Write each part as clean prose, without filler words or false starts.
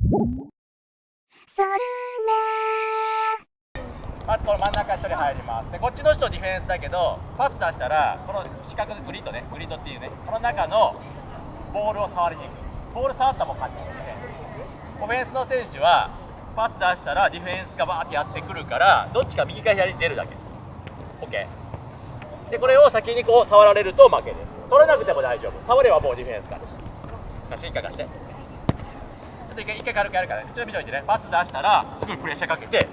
それねまずこの真ん中1人入ります。でこっちの人ディフェンスだけど、パス出したらこの四角グリッドね、グリッドっていうね、この中のボールを触りに行く。ボール触ったらもう勝ちですね。オフェンスの選手はパス出したらディフェンスがバーってやってくるから、どっちか右か左に出るだけ。 OK でこれを先にこう触られると負けです。取れなくても大丈夫。触ればもうディフェンス勝ち。一回貸して。ちょっと一回軽くやるからね。ちょっと見といてね。パス出したらすぐプレッシャーかけて、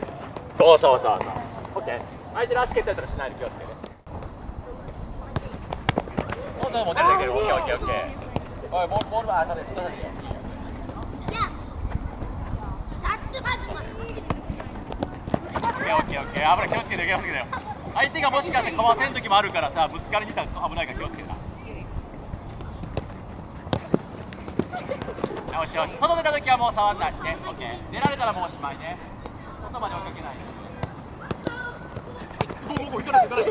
そうそうそうそう。OK。相手の足蹴ったりとかしないで気をつけて。もうもう出るだける。OK OK OK。おいボールは当たる。当たるよ。OK OK OK。危ない、気をつけて気をつけてよ。相手がもしかしてかわせん時もあるからさ、ぶつかりに来たら危ないから気をつけた。よしよし、外出た時はもう触んないね。 OK。出られたらもうおしまいね。外まで追いかけない。おお、行かない行かない。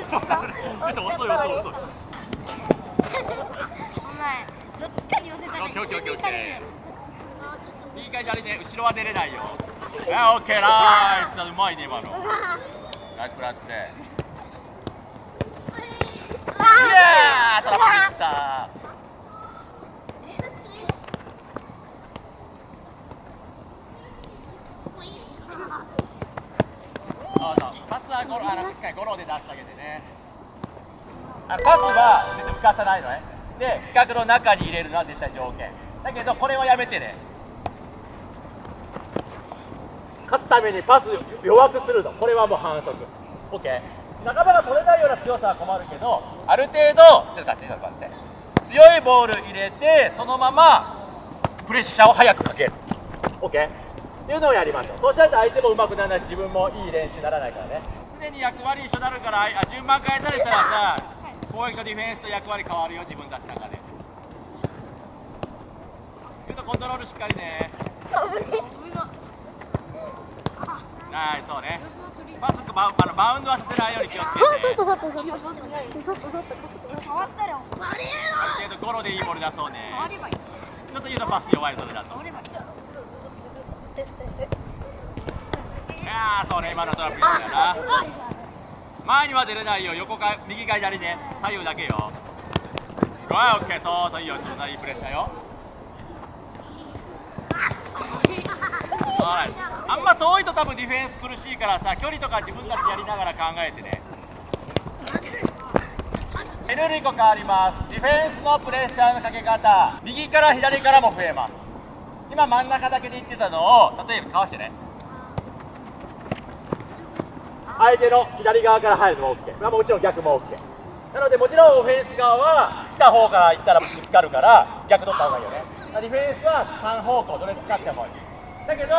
遅い遅い遅い。お前どっちかに寄せたら一緒に行かれるよ。右か左ね、後ろは出れないよ。オッケー、ナイス。うまいね今の。ナイスプレー、ナイスプレー。いやー、トラップミスった。そうそう、パスは一回ゴロで出してあげてね。パスは絶対浮かさないのね。で、四角の中に入れるのは絶対条件だけど、これはやめてね。勝つためにパス弱くするの、これはもう反則。 OK。 仲間が取れないような強さは困るけど、ある程度ちょっと貸して、ちょっと貸して、強いボール入れてそのままプレッシャーを早くかける。 OKっていうのをやりましょう。そうしないと相手も上手くならないし、自分もいい練習にならないからね。常に役割一緒になるから、順番変えたりしたらさ、攻撃とディフェンスと役割変わるよ、自分たちの中で。言うとコントロールしっかりね。はい、そうね。パスバウンドはさせないように気をつけて。触ったらある程度ゴロでいいボール出そうね。ちょっと言うとパス弱い、それだと。いやー、そうね、今のトラップだな。前には出れないよ。横か右か左ね、左右だけよ。はい、オッケー。そうそう、いいよ。そんないいプレッシャーよ。あんま遠いと多分ディフェンス苦しいからさ、距離とか自分たちやりながら考えてね。ルール1個変わります。ディフェンスのプレッシャーのかけ方、右から左からも増えます。今真ん中だけで言ってたのを、例えばかわしてね、相手の左側から入るのも OK。もちろん逆も OK。なのでもちろんオフェンス側は来た方から行ったらぶつかるから逆取った方がいいよね。ディフェンスは3方向どれ使ってもいい。だけど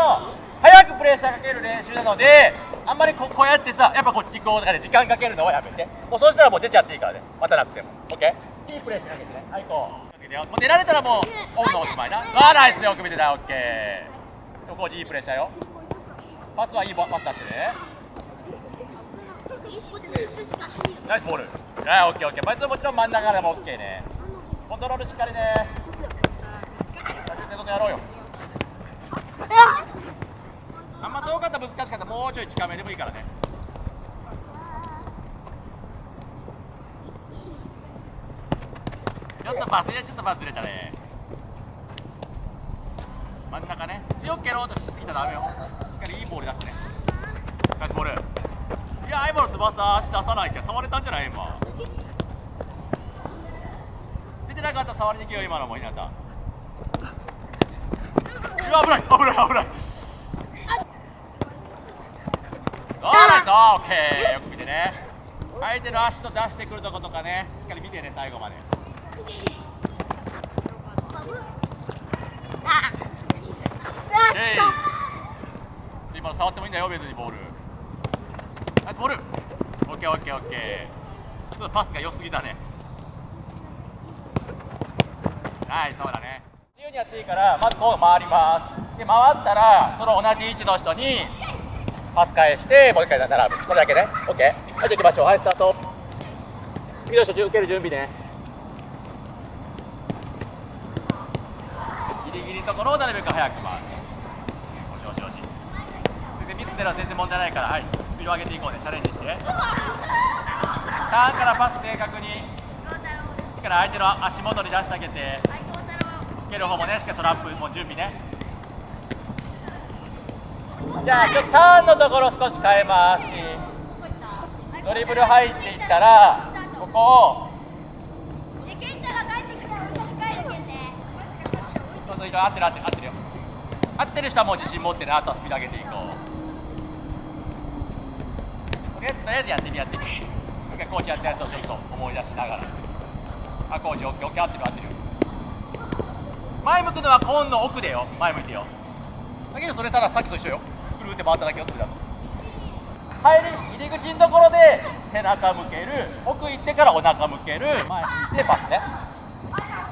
早くプレッシャーかける練習なので、あんまりこうやってさ、やっぱこっち行こうとかで時間かけるのはやめて。もうそうしたらもう出ちゃっていいからね、待たなくても OK。 いいプレッシャーかけてね。はいこうもう出られたらもうオフのおしまいな。ナイス、よく見てた。 OK。 ここいいプレッシャーよ。パスはいいパス出してね。ナイスボール。はい、オッケーオッケー。まずもちろん真ん中からも OK ね。コントロールしっかりね。やろうよ。あんま遠かったら難しかったらもうちょい近めでもいいからね。ちょっとパス入れたね。真ん中ね、強く蹴ろうとしすぎたらダメよ。しっかりいいボール出してね。ナイスボール。いや、今の翼足出さないけど触れたんじゃない？今出てなかったら触りに行けよ、今のも。ひなた、危ない。ナイス、オッケー。よく見てね。相手の足と出してくるとことかね、しっかり見てね、最後まで。今の触ってもいいんだよ、別にボール。ナイスボール。オッケー。ちょっとパスが良すぎたね。はい、そうだね。自由にやっていいから、まずこう回ります。で、回ったらその同じ位置の人にパス返してもう一回並ぶ。それだけね。 OK。 はい、じゃあ行きましょう。はい、スタート。次の人受ける準備ね。ギリギリのところをなるべく早く回る。よしよし。全然ミス出るは全然問題ないから、はい、スピード上げていこうね。チャレンジして。ターンからパス正確に。しっかり相手の足元に出してあげて。蹴る方もね、しっかりトラップも準備ね。じゃあちょっとターンのところ少し変えます。ドリブル入っていったらここを合ってる合ってる合ってるよ。合ってる人はもう自信持ってね。あとはスピード上げていこう。とりあえずやってみやってみ。一回コーチやったやつをちょっと思い出しながら。あ、コーチオッケーオッケー合ってる合ってる。前向くのはコーンの奥でよ。前向いてよ。だけどそれたださっきと一緒よ。くるって回っただけよ。それだと入り口のところで背中向ける、奥行ってからお腹向ける、前向いてパスね。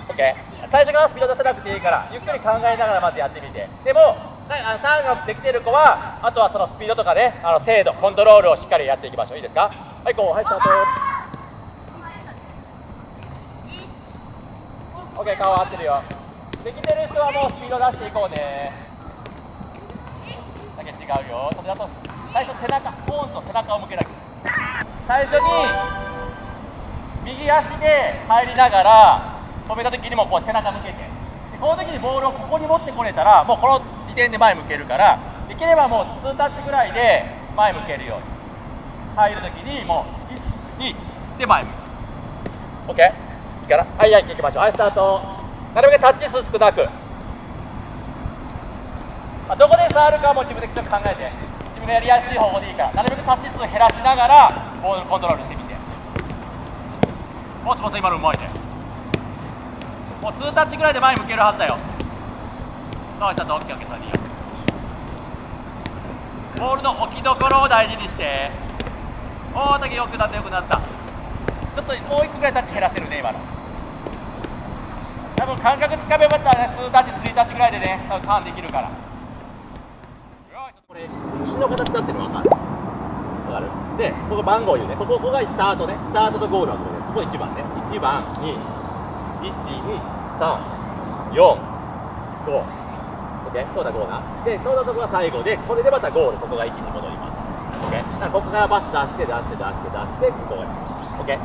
OK。 最初からスピード出せなくていいからゆっくり考えながらまずやってみて。でもターンができてる子はあとはそのスピードとかね、精度コントロールをしっかりやっていきましょう。いいですか。はい、こう、はい、スタート。 OK、 顔合ってるよ。できてる人はもうスピード出していこうね。だけ違うよ。それだと最初背中、ポーンと背中を向けなきゃ。最初に右足で入りながら止めた時にもこう背中向けて、でこの時にボールをここに持ってこれたらもうこの時点で前向けるから、できればもう2タッチぐらいで前向けるように。入る時にもう1、2で前向く。 OK？ いいかな。はい、いきましょう。はい、スタート。なるべくタッチ数少なく、どこで触るかも自分でちょっと考えて、自分がやりやすい方法でいいから、なるべくタッチ数減らしながらボールコントロールしてみて。もうつぼさん今のうまいね。もう2タッチぐらいで前向けるはずだよ。そうしたと OKOK、 それでいいよ。ボールの置きどころを大事にして。おお、だけよくなったよくなった。ちょっともう1個ぐらいタッチ減らせるね今の。多分感覚つかめばったら2タッチ3タッチぐらいでね、多分ターンできるから。これ石の形になってるの分かる？分かる？でここ番号言うね。ここがスタートね。スタートとゴールはここです。ここ1番ね。1番2 1、2、3、4、5。OK？ そうだ5な。でそうだとこが最後で、これでまたゴール、ここが1に戻ります。OK？ だからここからパス出して出して出して出してここが OK？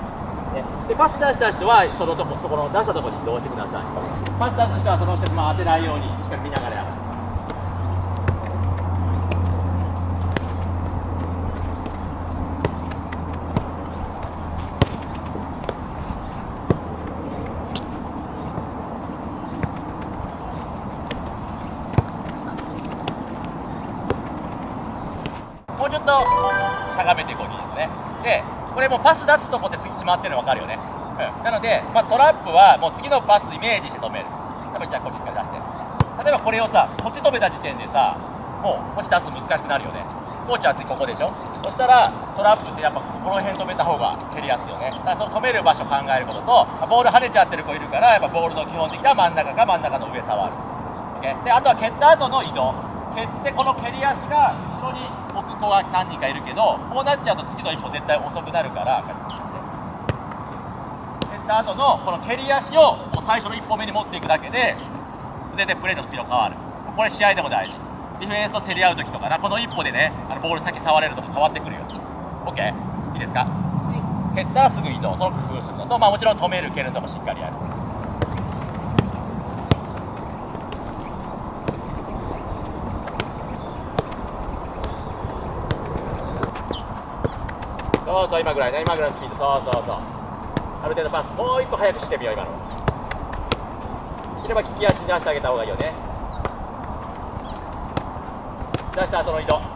でパス出した人はそこの出したところに移動してください。パス出す人はその人に当てないようにしっかり見ながらやる。もうちょっと高めていこう技術ね。でこれもうパス出すとこって次決まってるの分かるよね。なので、トラップはもう次のパスイメージして止める。例えばじゃあこっちから出して、例えばこれをさこっち止めた時点でさもうこっち出すの難しくなるよね。コーチは次ここでしょ。そしたらトラップってやっぱこの辺止めた方が蹴りやすいよね。だからその止める場所考えることと、ボール跳ねちゃってる子いるからやっぱボールの基本的には真ん中か真ん中の上触る。であとは蹴った後の移動。蹴ってこの蹴り足が後ろに置く子が何人かいるけど、こうなっちゃうと次の一歩絶対遅くなるから、蹴った後のこの蹴り足をもう最初の一歩目に持っていくだけで全然プレーのスピード変わる。これ試合でも大事。ディフェンスと競り合う時とかな、この一歩でねボール先触れるとか変わってくるよ。 OK？ いいですか。蹴ったらすぐ移動、その工夫するのと、もちろん止める蹴るのもしっかりやる。そうそう、今ぐらいね、今ぐらいのスピード、そうそうそう。ある程度パス、もう一個早くしてみよう、今の。できれば利き足に出してあげた方がいいよね。出した後の移動。